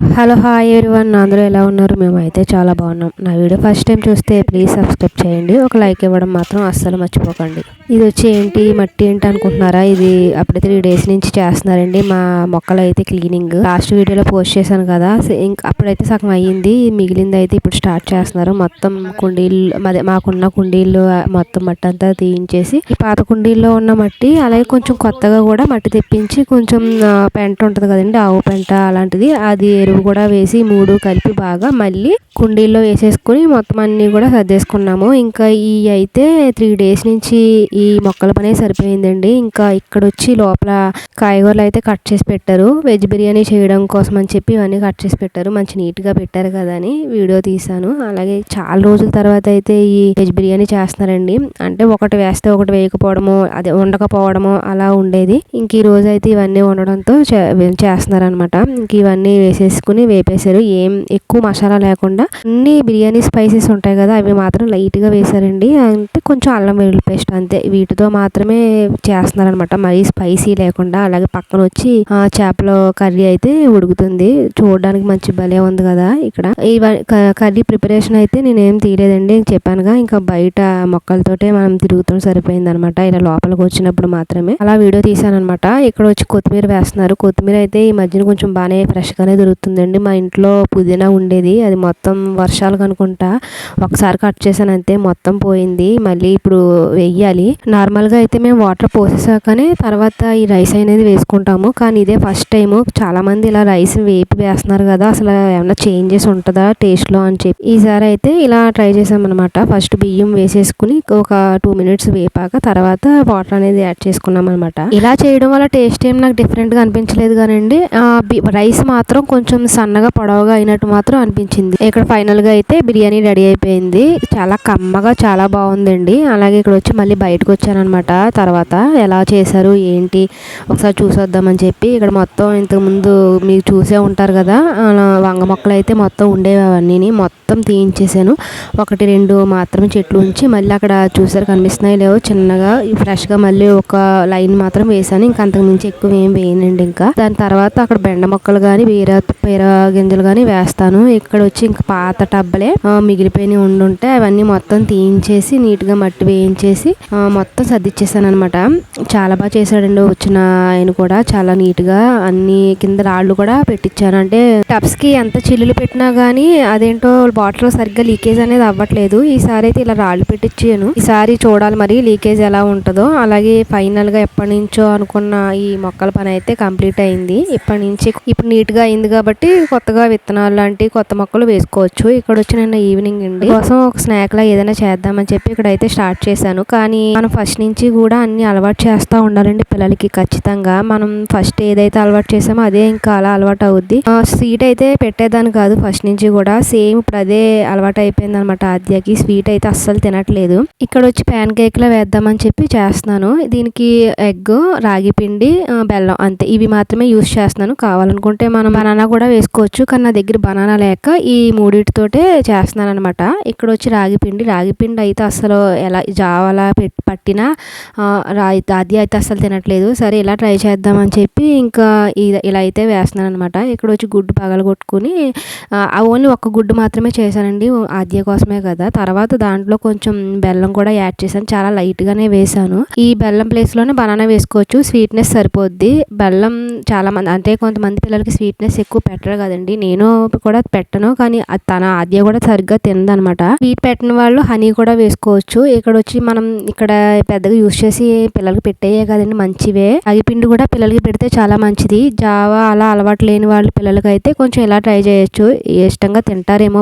Hello hi everyone, అందరూ ఎలా ఉన్నారు? మేమైతే చాలా బాగున్నాం. నా వీడియో ఫస్ట్ టైం చూస్తే ప్లీజ్ సబ్స్క్రైబ్ చేయండి, ఒక లైక్ ఇవ్వడం మాత్రం అస్సలు మర్చిపోకండి. ఇది వచ్చి ఏంటి మట్టి ఏంటి అనుకుంటున్నారా? ఇది అప్పుడే 3 days నుంచి చేస్తున్నారండి మా మొక్కలు అయితే క్లీనింగ్. లాస్ట్ వీడియోలో పోస్ట్ చేశాను కదా, ఇంకా అప్పుడైతే సగం అయ్యింది, మిగిలింది అయితే ఇప్పుడు స్టార్ట్ చేస్తున్నారు. మొత్తం కుండీలు మాకున్న కుండీలు మొత్తం మట్టి అంతా తీయించేసి ఈ పాత కుండీల్లో ఉన్న మట్టి అలాగే కొంచెం కొత్తగా కూడా మట్టి తెప్పించి కొంచెం పెంట ఉంటుంది కదండి, ఆవు పెంట అలాంటిది, అది ఎరువు కూడా వేసి 3 కలిపి బాగా మళ్ళీ కుండీల్లో వేసేసుకుని మొత్తం అన్ని కూడా సర్దేసుకున్నాము. ఇంకా ఈ అయితే 3 days నుంచి ఈ మొక్కల పనే సరిపోయిందండి. ఇంకా ఇక్కడ వచ్చి లోపల కాయగూరలు అయితే కట్ చేసి పెట్టారు, వెజ్ బిర్యానీ చేయడం కోసం అని చెప్పి ఇవన్నీ కట్ చేసి పెట్టారు. మంచి నీట్గా పెట్టారు కదా అని వీడియో తీశాను. అలాగే చాలా రోజుల తర్వాత అయితే ఈ వెజ్ బిర్యానీ చేస్తున్నారండి. అంటే ఒకటి వేస్తే ఒకటి వేయకపోవడము, అదే ఉండకపోవడము అలా ఉండేది. ఇంక ఈ రోజు అయితే ఇవన్నీ ఉండడంతో చేస్తున్నారనమాట. ఇంక ఇవన్నీ వేసేసుకుని వేపేశారు. ఏం ఎక్కువ మసాలా లేకుండా అన్ని బిర్యానీ స్పైసెస్ ఉంటాయి కదా, అవి మాత్రం లైట్గా వేశారండి. అంటే కొంచెం అల్లం వెల్లుల్లి పేస్ట్ అంతే, వీటితో మాత్రమే చేస్తున్నారనమాట, మరీ స్పైసీ లేకుండా. అలాగే పక్కన వచ్చి చేపల కర్రీ అయితే ఉడుకుతుంది, చూడడానికి మంచి భలే ఉంది కదా. ఇక్కడ కర్రీ ప్రిపరేషన్ అయితే నేనేం తీయలేదండి, చెప్పానుగా. ఇంకా బయట మొక్కలతోటే మనం తిరుగుతాం సరిపోయింది అనమాట. ఇలా లోపలికి వచ్చినప్పుడు మాత్రమే అలా వీడియో తీసాను అనమాట. ఇక్కడ వచ్చి కొత్తిమీర వేస్తున్నారు. కొత్తిమీర అయితే ఈ మధ్యన కొంచెం బాగానే ఫ్రెష్ గానే దొరుకుతుందండి. మా ఇంట్లో పుదీనా ఉండేది, అది మొత్తం వర్షాలకు అనుకుంటా ఒకసారి కట్ చేశాను అంతే, మొత్తం పోయింది. మళ్ళీ ఇప్పుడు వెయ్యాలి. నార్మల్గా అయితే మేము వాటర్ పోసేసాకనే తర్వాత ఈ రైస్ అనేది వేసుకుంటాము, కానీ ఇదే ఫస్ట్ టైం. చాలా మంది ఇలా రైస్ వేపి వేస్తున్నారు కదా, అసలు ఏమన్నా చేంజెస్ ఉంటుందా టేస్ట్ లో అని చెప్పి ఈసారి అయితే ఇలా ట్రై చేసామన్నమాట. ఫస్ట్ బియ్యం వేసేసుకుని ఒక 2 minutes వేపాక తర్వాత వాటర్ అనేది యాడ్ చేసుకున్నాం అనమాట. ఇలా చేయడం వల్ల టేస్ట్ ఏం నాకు డిఫరెంట్ గా అనిపించలేదు కానండి, రైస్ మాత్రం కొంచెం సన్నగా పొడవుగా అయినట్టు మాత్రం అనిపించింది. ఇక్కడ ఫైనల్ గా అయితే బిర్యానీ రెడీ అయిపోయింది. చాలా కమ్మగా చాలా బాగుందండి. అలాగే ఇక్కడ వచ్చి మళ్ళీ బయటకు వచ్చానమాట. తర్వాత ఎలా చేశారు ఏంటి ఒకసారి చూసొద్దామని చెప్పి ఇక్కడ మొత్తం ఇంతకుముందు మీరు చూసే ఉంటారు కదా, వంగ మొక్కలు అయితే మొత్తం ఉండేవి, అవన్నీ మొత్తం తీయించేసాను. 1-2 మాత్రమే చెట్లు ఉంచి మళ్ళీ అక్కడ చూసారు కనిపిస్తున్నాయి లేవో చిన్నగా ఫ్రెష్గా మళ్ళీ ఒక లైన్ మాత్రం వేసాను. ఇంకా అంతకు మించి ఎక్కువ ఏం వేయనండి. ఇంకా దాని తర్వాత అక్కడ బెండ మొక్కలు కానీ పేర గింజలు కానీ వేస్తాను. ఇక్కడ వచ్చి ఇంకా పాత టబ్బలే మిగిలిపోయినవి ఉండుంటే అవన్నీ మొత్తం తీయించేసి నీట్గా మట్టి వేయించేసి మొత్తం సర్దిచ్చేసాను అనమాట. చాలా బాగా చేశాడండి వచ్చిన ఆయన కూడా, చాలా నీట్గా అన్ని కింద రాళ్ళు కూడా పెట్టించాను. అంటే టబ్స్ కి ఎంత చిల్లులు పెట్టినా గానీ అదేంటో బాటిల్ సరిగ్గా లీకేజ్ అనేది అవ్వట్లేదు. ఈసారి అయితే ఇలా రాళ్ళు పెట్టించాను. ఈసారి చూడాలి మరి లీకేజ్ ఎలా ఉంటుందో. అలాగే ఫైనల్ గా ఎప్పటి నుంచో అనుకున్న ఈ మొక్కల పని అయితే కంప్లీట్ అయింది. ఇప్పటి నుంచి ఇప్పుడు నీట్ గా అయింది కాబట్టి కొత్తగా విత్తనాలు లాంటి కొత్త మొక్కలు వేసుకోవచ్చు. ఇక్కడ వచ్చి నిన్న ఈవినింగ్ అండి కోసం ఒక స్నాక్ లా ఏదైనా చేద్దామని చెప్పి ఇక్కడ అయితే స్టార్ట్ చేశాను. కానీ మనం ఫస్ట్ నుంచి కూడా అన్ని అలవాటు చేస్తూ ఉండాలండి పిల్లలకి. ఖచ్చితంగా మనం ఫస్ట్ ఏదైతే అలవాటు చేసామో అదే ఇంకా అలా అలవాటు అవుద్ది. స్వీట్ అయితే పెట్టేదాన్ని కాదు ఫస్ట్ నుంచి కూడా, సేమ్ ఇప్పుడు అదే అలవాటు అయిపోయింది అనమాట. ఆద్యకి స్వీట్ అయితే అస్సలు తినట్లేదు. ఇక్కడ వచ్చి ప్యాన్ కేక్ లా వేద్దామని చెప్పి చేస్తున్నాను. దీనికి ఎగ్, రాగి పిండి, బెల్లం అంతే, ఇవి మాత్రమే యూస్ చేస్తున్నాను. కావాలనుకుంటే మనం బనానా కూడా వేసుకోవచ్చు, కానీ నా దగ్గర బనానా లేక ఈ మూడిటితోటే చేస్తున్నాను అనమాట. ఇక్కడ వచ్చి రాగి పిండి అయితే అసలు ఎలా జావలా పట్టినా ఆద్య అయితే అస్సలు తినట్లేదు. సరే ఇలా ట్రై చేద్దామని చెప్పి ఇంకా ఇలా అయితే వేస్తున్నాను అనమాట. ఇక్కడ వచ్చి గుడ్డు పగలగొట్టుకుని ఓన్లీ ఒక గుడ్డు మాత్రమే చేశానండి, ఆద్య కోసమే కదా. తర్వాత దాంట్లో కొంచెం బెల్లం కూడా యాడ్ చేశాను, చాలా లైట్ గానే వేసాను. ఈ బెల్లం ప్లేస్ లోనే బనానా వేసుకోవచ్చు, స్వీట్నెస్ సరిపోద్ది. బెల్లం చాలా మంది అంటే కొంతమంది పిల్లలకి స్వీట్నెస్ ఎక్కువ పెట్టరు కదండి, నేను కూడా పెట్టను, కానీ తన ఆద్య కూడా సరిగ్గా తినదనమాట. స్వీట్ పెట్టిన వాళ్ళు హనీ కూడా వేసుకోవచ్చు. ఇక్కడ వచ్చి మనం ఇక్కడ పెద్దగా యూస్ చేసి పిల్లలకి పెట్టేయే కదండి, మంచివే. అగిపిండి కూడా పిల్లలకి పెడితే చాలా మంచిది. జావా అలా అలవాటు లేని వాళ్ళ పిల్లలకి అయితే కొంచెం ఇలా ట్రై చేయొచ్చు, ఇష్టంగా తింటారేమో,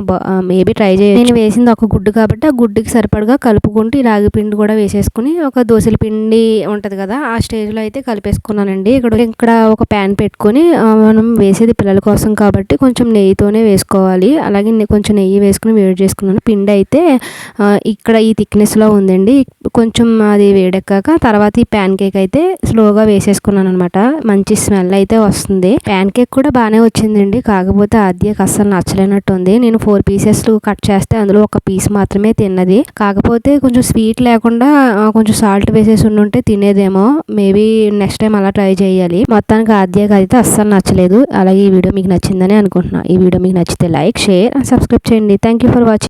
మేబీ ట్రై చేయొచ్చు. నేను వేసింది ఒక గుడ్డు కాబట్టి ఆ గుడ్డుకి సరిపడగా కలుపుకుంటూ ఈ రాగి పిండి కూడా వేసేసుకుని ఒక దోశల పిండి ఉంటది కదా ఆ స్టేజ్ లో అయితే కలిపేసుకున్నానండి. ఇక్కడ ఒక ప్యాన్ పెట్టుకుని మనం వేసేది పిల్లల కోసం కాబట్టి కొంచెం నెయ్యితోనే వేసుకోవాలి. అలాగే కొంచెం నెయ్యి వేసుకుని వేడి చేసుకున్నాను. పిండి అయితే ఇక్కడ ఈ థిక్నెస్ లో ఉందండి. కొంచెం అది వేడెక్కాక తర్వాత ఈ ప్యాన్ కేక్ అయితే స్లోగా వేసేసుకున్నాను అనమాట. మంచి స్మెల్ అయితే వస్తుంది. ప్యాన్ కేక్ కూడా బాగానే వచ్చిందండి, కాకపోతే ఆద్యకి అస్సలు నచ్చలేనట్టు ఉంది. నేను 4 pieces కట్ చేస్తే అందులో ఒక పీస్ మాత్రమే తిన్నది. కాకపోతే కొంచెం స్వీట్ లేకుండా కొంచెం సాల్ట్ వేసేసి ఉంటే తినేదేమో. మేబీ నెక్స్ట్ టైం అలా ట్రై చేయాలి. మొత్తానికి ఆద్యకి అయితే అస్సలు నచ్చలేదు. అలాగే ఈ వీడియో మీకు మీకు నచ్చిందని అనుకుంటున్నాను. ఈ వీడియో మీకు నచ్చితే లైక్, షేర్ అండ్ సబ్స్క్రైబ్ చేయండి. Thank you for watching.